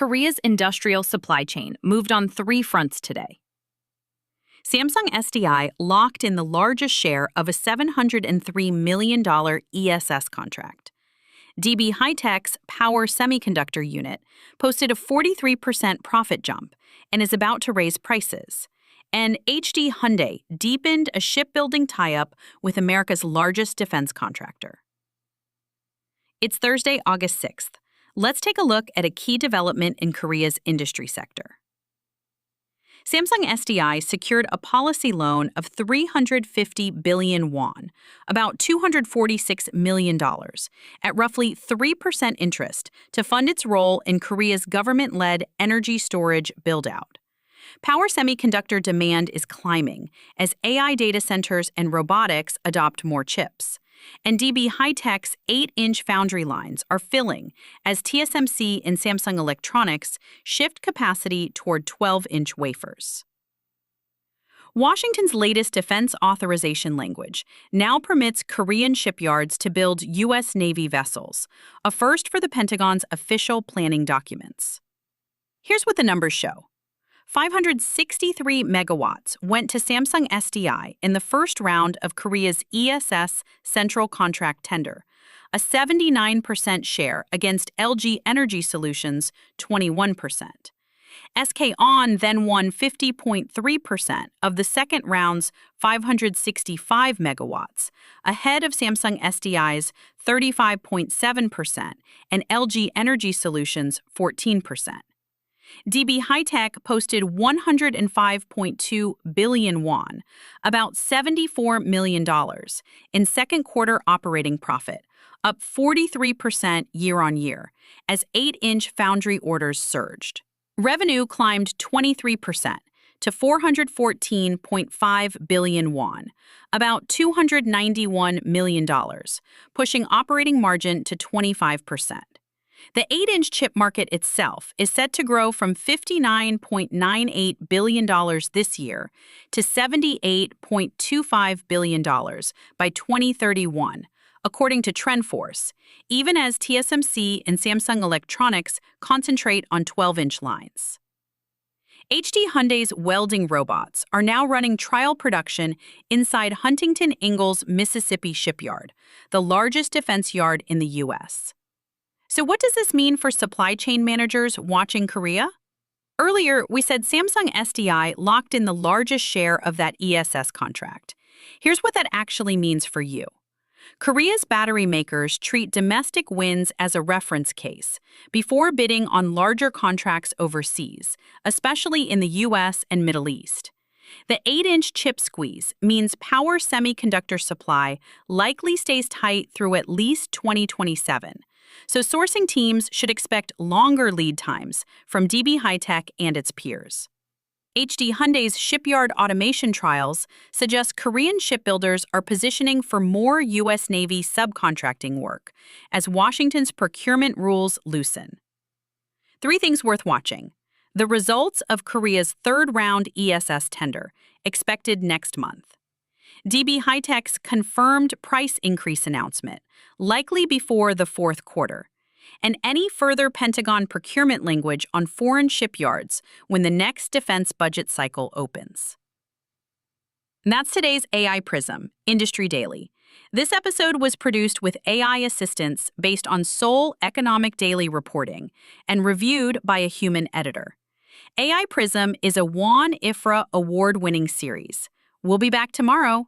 Korea's industrial supply chain moved on three fronts today. Samsung SDI locked in the largest share of a $703 million ESS contract. DB HiTek's power semiconductor unit posted a 43% profit jump and is about to raise prices. And Hyundai deepened a shipbuilding tie-up with America's largest defense contractor. It's Thursday, August 6th. Let's take a look at a key development in Korea's industry sector. Samsung SDI secured a policy loan of 350 billion won, about $246 million, at roughly 3% interest to fund its role in Korea's government-led energy storage build-out. Power semiconductor demand is climbing as AI data centers and robotics adopt more chips. And DB HiTek's 8-inch foundry lines are filling as TSMC and Samsung Electronics shift capacity toward 12-inch wafers. Washington's latest defense authorization language now permits Korean shipyards to build U.S. Navy vessels, a first for the Pentagon's official planning documents. Here's what the numbers show. 563 megawatts went to Samsung SDI in the first round of Korea's ESS central contract tender, a 79% share against LG Energy Solutions' 21%. SK On then won 50.3% of the second round's 565 megawatts, ahead of Samsung SDI's 35.7% and LG Energy Solutions' 14%. DB HiTek posted 105.2 billion won, about $74 million, in second quarter operating profit, up 43% year-on-year, as 8-inch foundry orders surged. Revenue climbed 23% to 414.5 billion won, about $291 million, pushing operating margin to 25%. The 8-inch chip market itself is set to grow from $59.98 billion this year to $78.25 billion by 2031, according to TrendForce, even as TSMC and Samsung Electronics concentrate on 12-inch lines. Hyundai's welding robots are now running trial production inside Huntington Ingalls Mississippi shipyard, the largest defense yard in the U.S. So what does this mean for supply chain managers watching Korea? Earlier, we said Samsung SDI locked in the largest share of that ESS contract. Here's what that actually means for you. Korea's battery makers treat domestic wins as a reference case before bidding on larger contracts overseas, especially in the U.S. and Middle East. The 8-inch chip squeeze means power semiconductor supply likely stays tight through at least 2027. So sourcing teams should expect longer lead times from DB HiTek and its peers. Hyundai's shipyard automation trials suggest Korean shipbuilders are positioning for more U.S. Navy subcontracting work as Washington's procurement rules loosen. 3 things worth watching. The results of Korea's third-round ESS tender, expected next month. DB HiTek's confirmed price increase announcement, likely before the fourth quarter, and any further Pentagon procurement language on foreign shipyards when the next defense budget cycle opens. And that's today's AI Prism, Industry Daily. This episode was produced with AI assistance based on Seoul Economic Daily reporting and reviewed by a human editor. AI Prism is a Won IFRA award-winning series. We'll be back tomorrow.